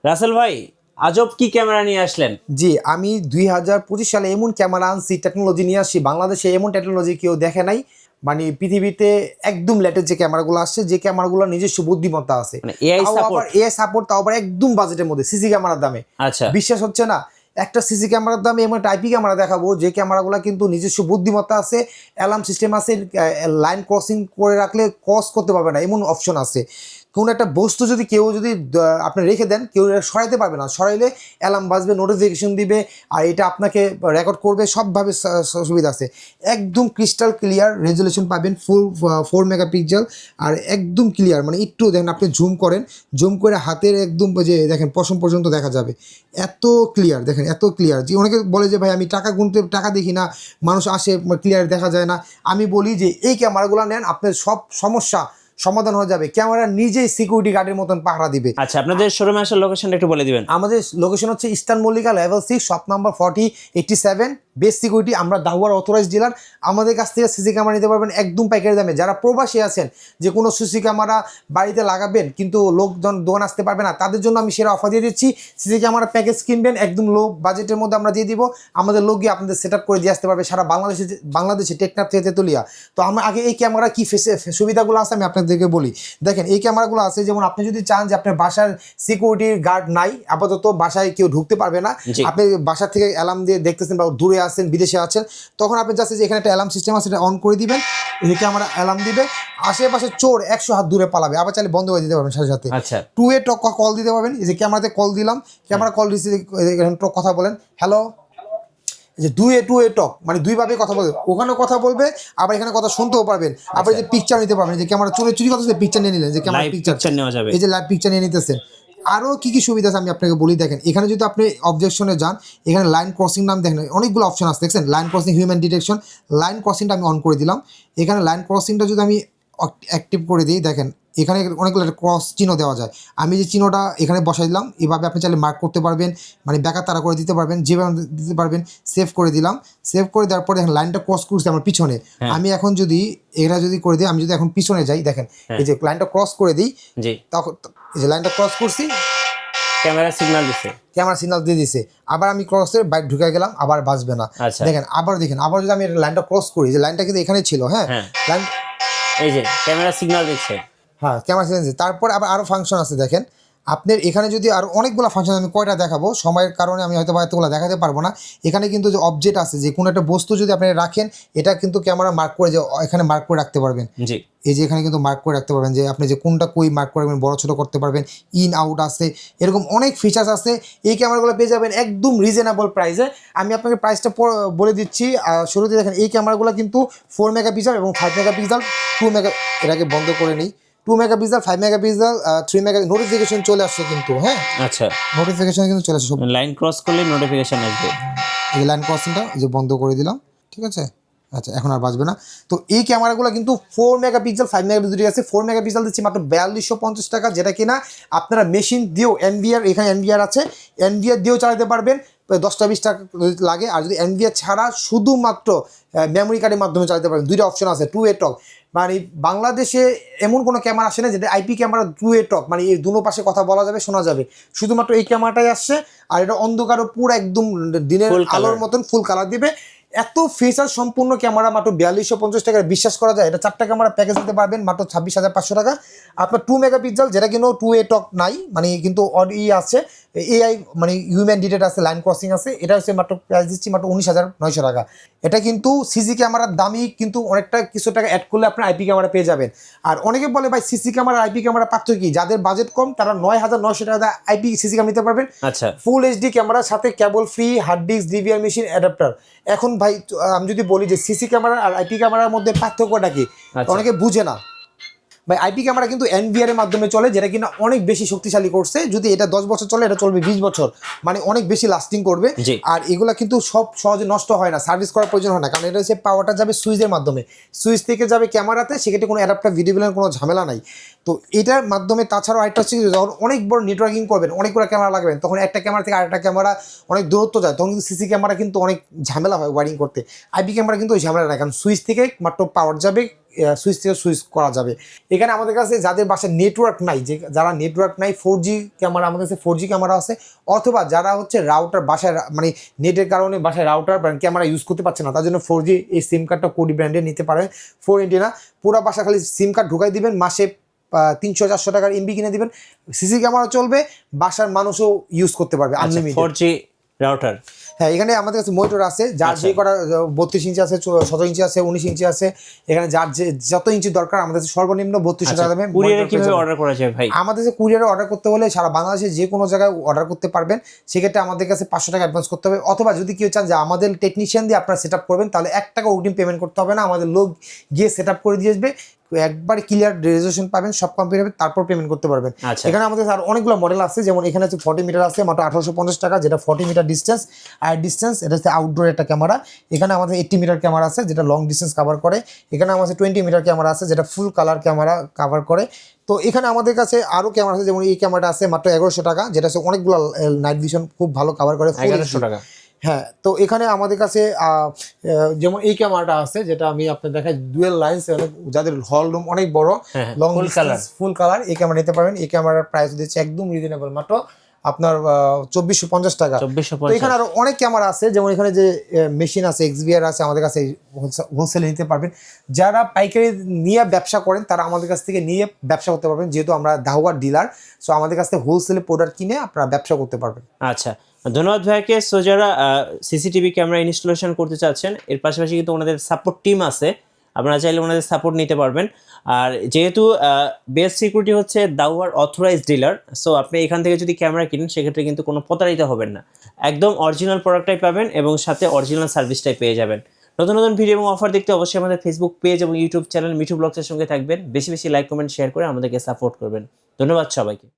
রাসেল ভাই, আজব কি ক্যামেরা নিয়ে আসলেন? জি, আমি 2025 সালে এমন ক্যামেরা আনছি, টেকনোলজি নিয়ে আসছি। বাংলাদেশে এমন টেকনোলজি কেউ দেখে নাই। মানে পৃথিবীতে একদম লেটেস্ট যে ক্যামেরাগুলো আসছে, যে ক্যামেরাগুলো নিজস্ব বুদ্ধিমত্তা আছে, মানে এআই তাও আবার সাপোর্ট? এআই সাপোর্ট, তাও আবার একদম বাজেটের মধ্যে, সিসি ক্যামেরার দামে। আচ্ছা। বিশ্বাস হচ্ছে না? একটা সিসি ক্যামেরার দামে এমন একটা আইপি ক্যামেরা দেখাবো, যে ক্যামেরাগুলো কিন্তু নিজস্ব বুদ্ধিমত্তা আছে, অ্যালার্ম সিস্টেম আছে, লাইন ক্রসিং করে রাখলে ক্রস করতে পারবে না এমন অপশন আছে। কোনো একটা বস্তু যদি কেউ যদি আপনি রেখে দেন, কেউ এটা সরাইতে পারবে না। সরাইলে অ্যালার্ম বাজবে, নোটিফিকেশন দিবে, আর এটা আপনাকে রেকর্ড করবে, সবভাবে সুবিধা আছে। একদম ক্রিস্টাল ক্লিয়ার রেজুলেশন পাবেন, ফুল 4 মেগাপিক্সেল, আর একদম ক্লিয়ার। মানে একটু দেখেন, আপনি জুম করেন, জুম করে হাতের একদম যে দেখেন পশম পর্যন্ত দেখা যাবে, এত ক্লিয়ার। দেখেন এত ক্লিয়ার যে অনেকে বলে যে ভাই আমি টাকা গুনতে, টাকা দেখি না, মানুষ আসে ক্লিয়ার দেখা যায় না। আমি বলি যে এই ক্যামেরাগুলো নেন, আপনার সব সমস্যা সমাধান হয়ে যাবে। ক্যামেরা নিজেই সিকিউরিটি গার্ডের মতন পাহারা দিবে। আচ্ছা, আপনাদের শোরুমে আসার লোকেশনটা একটু বলে দিবেন। আমাদের লোকেশন হচ্ছে eastern Mallika level 6, shop number 4087, best security. আমরা দাহুয়ার অথরাইজ ডিলার। আমাদের কাছ থেকে সিসি ক্যামেরা নিতে পারবেন একদম পাইকারি দামে। যারা প্রবাসী আছেন, যে কোনো সিসি ক্যামেরা বাড়িতে লাগাবেন কিন্তু লোকজন দোকান আসতে পারবে না, তাদের জন্য আমি সেরা অফার দিয়ে দিচ্ছি। সিসি ক্যামেরা প্যাকেজ কিনবেন একদম লো বাজেটের মধ্যে, আমরা দিয়ে দিব। আমাদের লোক গিয়ে আপনাদের সেট আপ করে দিয়ে আসতে পারবে সারা বাংলাদেশে টেকনাফ থেকে তেতুলিয়া। তো আমরা আগে এই ক্যামেরা কি সুবিধাগুলো আছে আমি আপনাদেরকে বলি। দেখেন এই ক্যামেরাগুলো আছে, যেমন আপনি যদি চান যে আপনার বাসার সিকিউরিটির গার্ড নাই, আপাতত বাসায় কেউ ঢুকতে পারবে না, আপনি বাসা থেকে অ্যালার্ম দিয়ে দেখতেছেন বা দূরে আছেন, বিদেশে আছেন, তখন আপনি জাস্ট যে এখানে একটা অ্যালার্ম সিস্টেম আছে, এটা অন করে দিবেন, এই ক্যামেরা অ্যালার্ম দিবে, আশেপাশে চোর 100 হাত দূরে পালাবে, আবার চাইলে বন্ধ করে দিতে পারবেন সাথে সাথে। আচ্ছা। 2 ওয়ে কল দিতে পারবেন। এই যে ক্যামেরাতে কল দিলাম, ক্যামেরা কল রিসিভ, কথা বলেন, হ্যালো। যে 2 ওয়ে টক, মানে দুইভাবে কথা বলবে, ওখানে কথা বলবে, আবার এখানে কথা শুনতেও পারবেন। আবার যে পিকচার নিতে পারবেন, যে ক্যামেরা চুরি কথা পিকচার নিয়ে নিলেন, যে ক্যামেরা পিকচার নেওয়া যাবে। এই যে লাইভ পিকচার নিয়ে নিতেছেন। আরও কী সুবিধা আছে আমি আপনাকে বলি। দেখেন এখানে যদি আপনি অবজেকশনে যান, এখানে লাইন ক্রসিং নাম দেখেন, অনেকগুলো অপশন আছে, দেখছেন line crossing, human detection. Line ক্রসিংটা আমি অন করে দিলাম। এখানে লাইন ক্রসিংটা যদি আমি অ্যাক্টিভ করে দিই, দেখেন এখানে অনেকগুলো ক্রস চিহ্ন দেওয়া যায়। আমি যে চিহ্নটা এখানে বসাই দিলাম, এভাবে আপনি চাইলে মার্ক করতে পারবেন, মানে ব্যাকা তারা করে দিতে পারবেন, যেভাবে দিতে পারবেন। সেভ করে দিলাম। সেভ করে দেওয়ার পরে দেখেন লাইনটা ক্রস করছে আমার পিছনে। আমি এখন যদি এটা যদি করে দিই, আমি যদি এখন পিছনে যাই, দেখেন এই যে লাইনটা ক্রস করে দিই, তখন এই যে লাইনটা ক্রস করছি, ক্যামেরা সিগন্যাল দিছে, ক্যামেরা সিগন্যাল দিয়ে দিছে। আবার আমি ক্রসের বাইরে ঢুকে গেলাম, আবার বাজবে না। দেখেন আবার দেখেন, আবার যদি আমি লাইনটা ক্রস করি, যে লাইনটা কিন্তু এখানে ছিল, হ্যাঁ লাইন, এই যে ক্যামেরা সিগন্যাল দিচ্ছে, হ্যাঁ ক্যামেরা সিগন্যাল দিচ্ছে। তারপর আবার আরও ফাংশন আছে, দেখেন আপনার এখানে যদি আরও অনেকগুলো ফাংশন, আমি কয়টা দেখাবো, সময়ের কারণে আমি হয়তো এতগুলো দেখাতে পারবো না। এখানে কিন্তু যে অবজেক্ট আছে, যে কোনো একটা বস্তু যদি আপনি রাখেন, এটা কিন্তু ক্যামেরা মার্ক করে, যে এখানে মার্ক করে রাখতে পারবেন। জি, এই যে এখানে কিন্তু মার্ক করে রাখতে পারবেন, যে আপনি যে কোনটা কই মার্ক করবেন, বড় ছোটো করতে পারবেন, ইন আউট আছে, এরকম অনেক ফিচার্স আছে। এই ক্যামেরাগুলো পেয়ে যাবেন একদম রিজনেবল প্রাইসে। আমি আপনাকে প্রাইসটা বলে দিচ্ছি। শুরুতে দেখেন এই ক্যামেরাগুলো কিন্তু 4 মেগাপিক্সেল এবং 5 মেগাপিক্সেল, 2 মেগা, এটাকে বন্ধ করে নিই। 2 মেগাপিক্সেল, 5 মেগাপিক্সেল, 3 মেগা, নোটিফিকেশন চলে আসছে কিন্তু, হ্যাঁ আচ্ছা, নোটিফিকেশন কিন্তু চলে আসছে সব। লাইন ক্রস করলে নোটিফিকেশন আসবে। এই লাইন ক্রসিংটা যে বন্ধ করে দিলাম, ঠিক আছে। আচ্ছা, এখন আর বাজবে না। তো এই ক্যামেরাগুলো কিন্তু 4 মেগাপিক্সেল, 5 মেগাপিক্সেল দুটি আছে। 4 মেগাপিক্সেল দিচ্ছি মাত্র 4250 টাকা, যেটা কিনা আপনারা মেশিন দিয়েও, এনভিআর, এখানে এনভিআর আছে, এনভিআর দিয়েও চালাতে পারবেন 10-20 টাকা যদি লাগে। আর যদি এনভিআর ছাড়া শুধুমাত্র মেমোরি কার্ডের মাধ্যমে চালাতে পারবেন, দুইটা অপশন আছে। 2 ওয়ে টক, মানে বাংলাদেশে এমন কোনো ক্যামেরা আসে না যেটা আইপি ক্যামেরা 2 ওয়ে টক, মানে এই দুনো পাশে কথা বলা যাবে, শোনা যাবে। শুধুমাত্র এই ক্যামেরাটাই আসছে। আর এটা অন্ধকারও পুরো একদম দিনের আলোর মতন ফুল কালার দিবে। এত ফিচার সম্পূর্ণ ক্যামেরা মাত্র 4250 টাকায়, বিশ্বাস করা যায়। এটা 4টা ক্যামেরা প্যাকেজ নিতে পারবেন মাত্র 26,500 টাকা। আপনার 2 মেগাপিক্সেল, যেটা কিন্তু 2 ওয়ে টক নাই, মানে কিন্তু আছে, এআই, মানে হিউম্যান ডিটেক্ট আছে, লাইন ক্রসিং আছে। এটা হচ্ছে মাত্র প্রাইস দিচ্ছি মাত্র 19,900 টাকা। এটা কিন্তু সিসি ক্যামেরার দামই কিন্তু অনেকটা কিছু টাকা অ্যাড করলে আপনার আইপি ক্যামেরা পেয়ে যাবেন। আর অনেকে বলে ভাই সিসি ক্যামেরা আইপি ক্যামেরা পার্থক্য কি? যাদের বাজেট কম তারা 9,900 টাকা আইপি সিসি ক্যামেরা নিতে পারবেন। আচ্ছা, ফুল এইচডি ক্যামেরার সাথে cable free, hard disk, DVR machine, adapter. এখন ভাই আমি যদি বলি যে সিসি ক্যামেরা আর আইপি ক্যামেরার মধ্যে পার্থক্যটা কি, অনেকে বুঝে না। ভাই আইপি ক্যামেরা কিন্তু এনভিআর এর মাধ্যমে চলে, যেটা কিনা অনেক বেশি শক্তিশালী করছে। যদি এটা 10 বছর চলে, এটা চলবে 20 বছর, মানে অনেক বেশি লাস্টিং করবে। আর এগুলা কিন্তু সব সহজে নষ্ট হয় না, সার্ভিস করার প্রয়োজন হয় না, কারণ এটা হচ্ছে পাওয়ারটা যাবে সুইচের মাধ্যমে, সুইচ থেকে যাবে ক্যামেরাতে, সেক্ষেত্রে কোনো অ্যাডাপ্টার ভিডিও বিলের কোনো ঝামেলা নাই। তো এটার মাধ্যমে, তাছাড়াও আরেকটা হচ্ছে যখন অনেক বড় নেটওয়ার্কিং করবেন, অনেকগুলো ক্যামেরা লাগবেন, তখন একটা ক্যামেরা থেকে আরেকটা ক্যামেরা অনেক দূরত্ব যায়, তখন কিন্তু সিসি ক্যামেরা কিন্তু অনেক ঝামেলা হয় ওয়ারিং করতে। আইপি ক্যামেরা কিন্তু ওই ঝামেলা নাই, কারণ সুইচ থেকে মাত্র পাওয়ার যাবে, সুইচ থেকে সুইচ করা যাবে। এখানে আমাদের কাছে যাদের বাসায় নেটওয়ার্ক নাই, যারা নেটওয়ার্ক নাই 4G ক্যামেরা, আমাদের কাছে 4G ক্যামেরা আছে, অথবা যারা হচ্ছে রাউটার বাসায় মানে নেটের কারণে বাসায় রাউটার ক্যামেরা ইউজ করতে পারছে না, তার জন্য 4G এই সিম কার্ডটা কোডি ব্র্যান্ডে নিতে পারেন। 4 এন্টিনা পুরো বাসা খালি সিম কার্ড ঢুকাই দিবেন, মাসে 300-400 টাকার এমবি কিনে দিবেন, সিসি ক্যামেরা চলবে, বাসার মানুষও ইউজ করতে পারবে আনলিমিটেড। 4G router. হ্যাঁ, এখানে আমাদের কাছে মনিটর আছে, যার যে কটা 32 ইঞ্চি আছে, 17 ইঞ্চি আছে, 19 ইঞ্চি আছে, এখানে যার যে যত ইঞ্চি দরকার আমাদের কাছে সর্বনিম্ন 32 টাকা দামে। কুরিয়ারে কিভাবে অর্ডার করা যায় ভাই? আমাদের কাছে কুরিয়ারে অর্ডার করতে হলে সারা বাংলাদেশে যে কোনো জায়গায় অর্ডার করতে পারবেন, সেক্ষেত্রে আমাদের কাছে 500 টাকা অ্যাডভান্স করতে হবে, অথবা যদি কেউ চান যে আমাদের টেকনিশিয়ান দিয়ে আপনারা সেট আপ করবেন, তাহলে 1 টাকা অগ্রিম পেমেন্ট করতে হবে না, আমাদের লোক গিয়ে সেট আপ করে দিয়ে আসবে, একবারে ক্লিয়ার রেজলিউশন পাবেন, সব কমপ্লিট হবে, তারপর পেমেন্ট করতে পারবেন। এখানে আমাদের আর অনেকগুলো মডেল আছে, যেমন এখানে হচ্ছে 40 মিটার আছে মাত্র 1850 টাকা, যেটা 40 মিটার ডিস্টেন্স আর ডিস্টেন্স, এটা হচ্ছে আউটডোর একটা ক্যামেরা। এখানে আমাদের 80 মিটার ক্যামেরা আছে, যেটা লং ডিস্টেন্স কভার করে। এখানে আমাদের 20 মিটার ক্যামেরা আছে, যেটা ফুল কালার ক্যামেরা কভার করে। তো এখানে আমাদের কাছে আরও ক্যামেরা আছে, যেমন এই ক্যামেরাটা আছে মাত্র 1100 টাকা, যেটা হচ্ছে অনেকগুলো নাইট ভিশন খুব ভালো কভার করে। 1100 টাকা। হ্যাঁ, তো এখানে আমাদের কাছে যেমন এই ক্যামেরাটা আছে, যেটা আমি আপনার দেখাই, ডুয়েল লাইন্স, যাদের হল রুম অনেক বড়, লং ডিস্টেন্স ফুল কালার, এই ক্যামেরা নিতে পারবেন। এই ক্যামেরার প্রাইস দিচ্ছে একদম রিজনেবল, মাত্র আপনার 2450 টাকা। তো এখানে আরো অনেক ক্যামেরা আছে, যেমন এখানে যে মেশিন আছে, এক্সভিআর আছে, আমাদের কাছে হোলসেলে নিতে পারবেন। যারা পাইকারি নিয়ে ব্যবসা করেন তারা আমাদের কাছ থেকে নিয়ে ব্যবসা করতে পারবেন, যেহেতু আমরা দাহওয়ার ডিলার, সো আমাদের কাছ থেকে হোলসেলে প্রোডাক্ট কিনে আপনারা ব্যবসা করতে পারবেন। আচ্ছা, ধন্যবাদ ভাইকে। সো যারা সিসিটিভি ক্যামেরা ইনস্টলেশন করতে চাচ্ছেন, এর পাশাপাশি কিন্তু ওনাদের সাপোর্ট টিম আছে, আপনারা চাইলে ওনাদের সাপোর্ট নিতে পারবেন। আর যেহেতু বেস্ট সিকিউরিটি হচ্ছে দাওয়ার অথরাইজড ডিলার, সো আপনি এখান থেকে যদি ক্যামেরা কিনেন সেক্ষেত্রে কিন্তু কোনো প্রতারিত হবেন না, একদম অরিজিনাল প্রোডাক্টটাই পাবেন এবং সাথে অরিজিনাল সার্ভিসটাই পেয়ে যাবেন। নতুন নতুন ভিডিও এবং অফার দেখতে অবশ্যই আমাদের ফেসবুক পেজ এবং ইউটিউব চ্যানেল মিঠু ব্লগসের সঙ্গে থাকবেন। বেশি বেশি লাইক কমেন্ট শেয়ার করে আমাদেরকে সাপোর্ট করবেন। ধন্যবাদ সবাইকে।